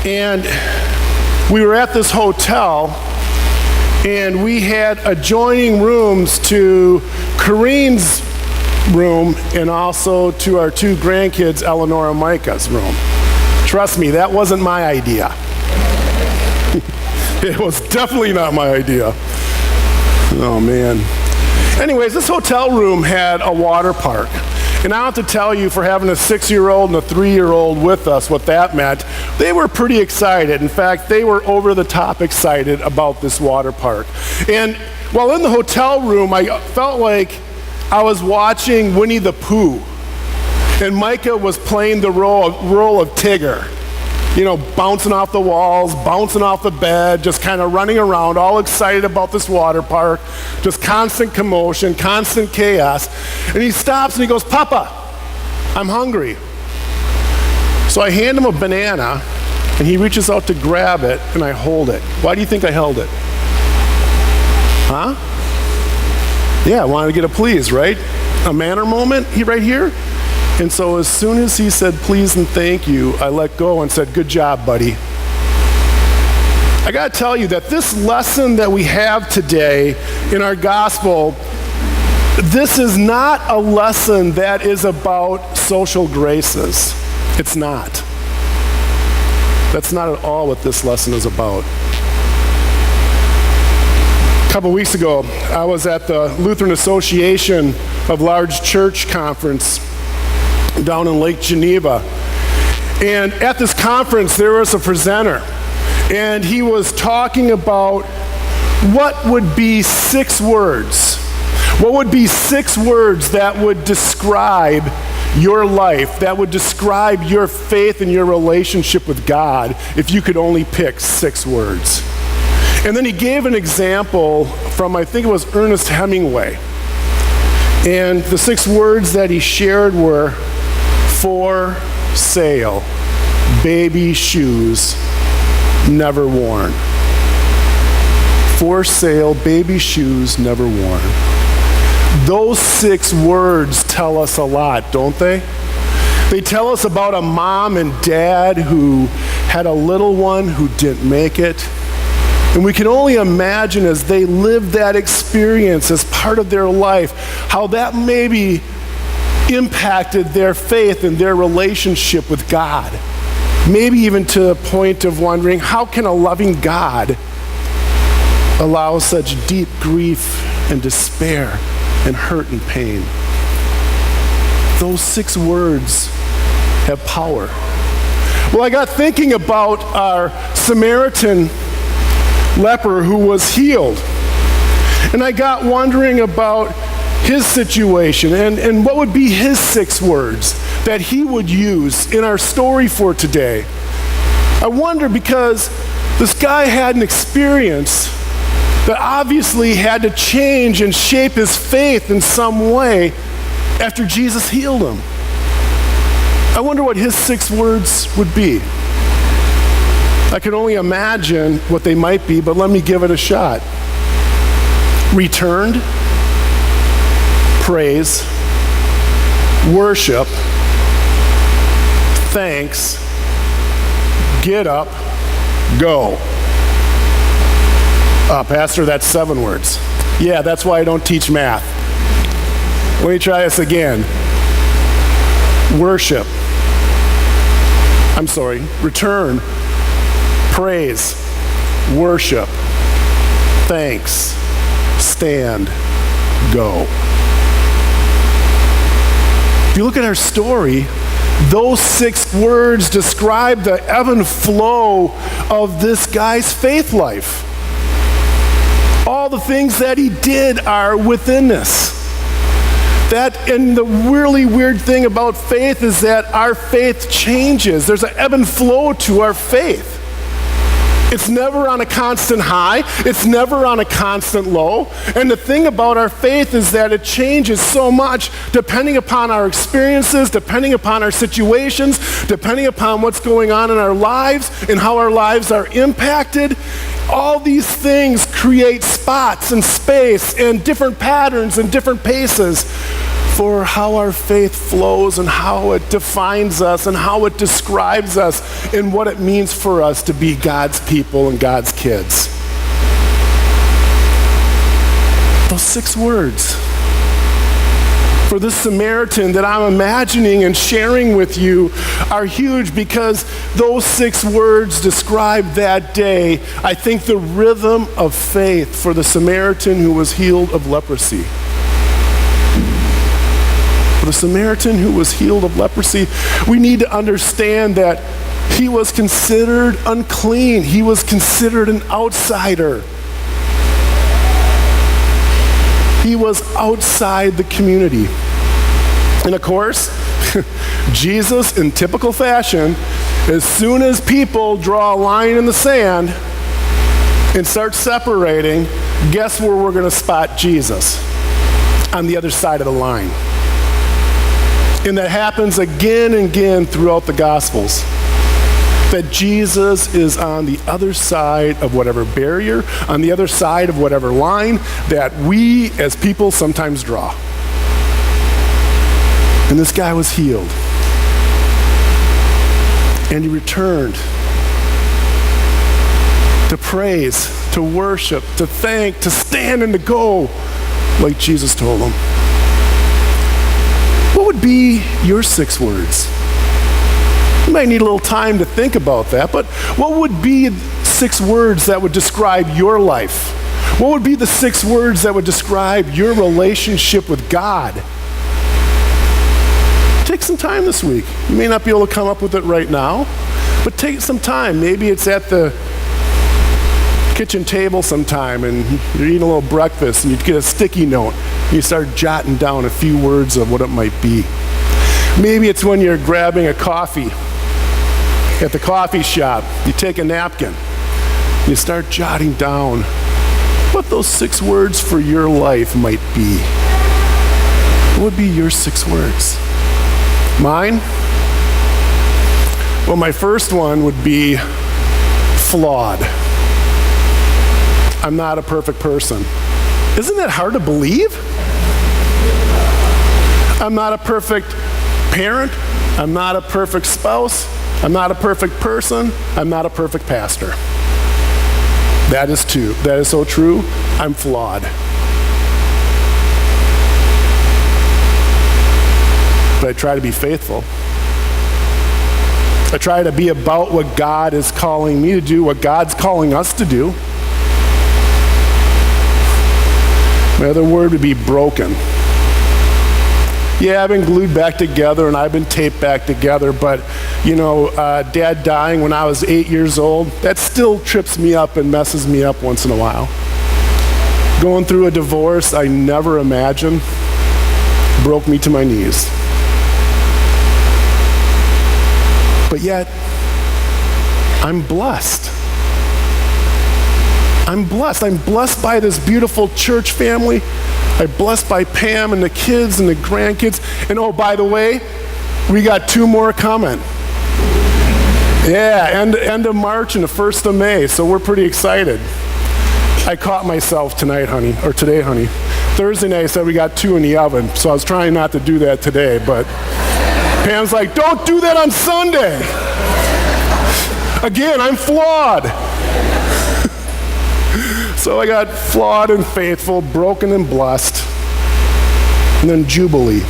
And we were at this hotel, and we had adjoining rooms to Corrine's room and also to our two grandkids, Eleanor and Micah's room. Trust me, that wasn't my idea. It was definitely not my idea. Oh, man. Anyways, this hotel room had a water park. And I don't have to tell you, for having a 6-year-old and a 3-year-old with us, what that meant. They were pretty excited. In fact, they were over the top excited about this water park. And while in the hotel room, I felt like I was watching Winnie the Pooh. And Micah was playing the role of Tigger. You know, bouncing off the walls, bouncing off the bed, just kind of running around, all excited about this water park, just constant commotion, constant chaos. And he stops and he goes, "Papa, I'm hungry." So I hand him a banana, and he reaches out to grab it, and I hold it. Why do you think I held it? Huh? Yeah, I wanted to get a please, right? A manner moment right here. And so as soon as he said please and thank you, I let go and said, "Good job, buddy." I gotta tell you that this lesson that we have today in our gospel, this is not a lesson that is about social graces. It's not. That's not at all what this lesson is about. A couple weeks ago, I was at the Lutheran Association of Large Church Conference down in Lake Geneva. And at this conference, there was a presenter, and he was talking about what would be 6 words. What would be 6 words that would describe your life, that would describe your faith and your relationship with God if you could only pick 6 words. And then he gave an example from, I think it was Ernest Hemingway. And the 6 words that he shared were for sale, baby shoes, never worn. For sale, baby shoes, never worn. Those 6 words tell us a lot, don't they? They tell us about a mom and dad who had a little one who didn't make it. And we can only imagine as they lived that experience as part of their life, how that maybe impacted their faith and their relationship with God. Maybe even to the point of wondering, how can a loving God allow such deep grief and despair and hurt and pain? Those 6 words have power. Well, I got thinking about our Samaritan leper who was healed. And I got wondering about his situation and what would be his 6 words that he would use in our story for today. I wonder because this guy had an experience that obviously had to change and shape his faith in some way after Jesus healed him. I wonder what his 6 words would be. I can only imagine what they might be, but let me give it a shot. Returned, praise, worship, thanks, get up, go. Pastor, that's 7 words. Yeah, that's why I don't teach math. Let me try this again. Worship. Return, praise, worship, thanks, stand, go. If you look at our story, those 6 words describe the ebb and flow of this guy's faith life. All the things that he did are within this. And the really weird thing about faith is that our faith changes. There's an ebb and flow to our faith. It's never on a constant high. It's never on a constant low. And the thing about our faith is that it changes so much depending upon our experiences, depending upon our situations, depending upon what's going on in our lives and how our lives are impacted. All these things create spots and space and different patterns and different paces for how our faith flows and how it defines us and how it describes us and what it means for us to be God's people and God's kids. Those 6 words. For this Samaritan that I'm imagining and sharing with you are huge because those 6 words describe that day, I think, the rhythm of faith for the Samaritan who was healed of leprosy. For the Samaritan who was healed of leprosy, we need to understand that he was considered unclean. He was considered an outsider. He was outside the community. And of course, Jesus, in typical fashion, as soon as people draw a line in the sand and start separating, guess where we're going to spot Jesus? On the other side of the line. And that happens again and again throughout the Gospels. That Jesus is on the other side of whatever barrier, on the other side of whatever line that we as people sometimes draw. And this guy was healed. And he returned to praise, to worship, to thank, to stand and to go like Jesus told him. What would be your 6 words? You might need a little time to think about that, but what would be 6 words that would describe your life? What would be the 6 words that would describe your relationship with God? Take some time this week. You may not be able to come up with it right now, but take some time. Maybe it's at the kitchen table sometime and you're eating a little breakfast and you get a sticky note and you start jotting down a few words of what it might be. Maybe it's when you're grabbing a coffee at the coffee shop. You take a napkin, you start jotting down what those 6 words for your life might be. What would be your 6 words? Mine? Well, my first one would be flawed. I'm not a perfect person. Isn't that hard to believe? I'm not a perfect parent. I'm not a perfect spouse. I'm not a perfect person. I'm not a perfect pastor. That is so true. I'm flawed. But I try to be faithful. I try to be about what God is calling me to do, what God's calling us to do. My other word would be broken. Yeah, I've been glued back together and I've been taped back together, but Dad dying when I was 8 years old, that still trips me up and messes me up once in a while. Going through a divorce I never imagined broke me to my knees. But yet, I'm blessed. I'm blessed. I'm blessed by this beautiful church family. I'm blessed by Pam and the kids and the grandkids. And oh, by the way, we got 2 more coming. Yeah, end of March and the 1st of May, so we're pretty excited. I caught myself today, honey. Thursday night I said we got 2 in the oven, so I was trying not to do that today, but Pam's like, don't do that on Sunday. Again, I'm flawed. So I got flawed and faithful, broken and blessed, and then Jubilee.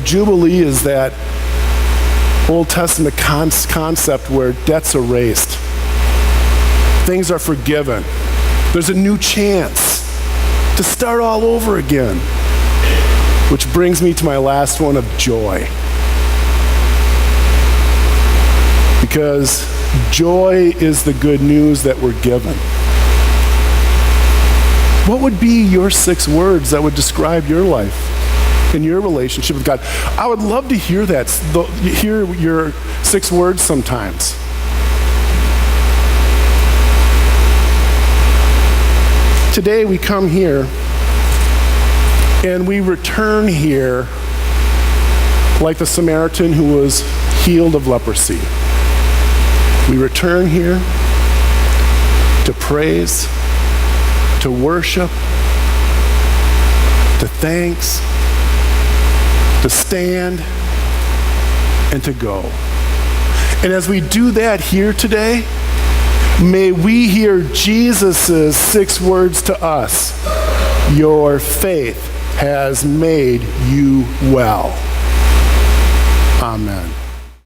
Jubilee is that Old Testament concept where debt's erased. Things are forgiven. There's a new chance to start all over again. Which brings me to my last one of joy. Because joy is the good news that we're given. What would be your 6 words that would describe your life and your relationship with God? I would love to hear that, hear your 6 words sometimes. Today we come here and we return here like the Samaritan who was healed of leprosy. We return here to praise, to worship, to thanks, to stand, and to go. And as we do that here today, may we hear Jesus' 6 words to us. Your faith has made you well. Amen.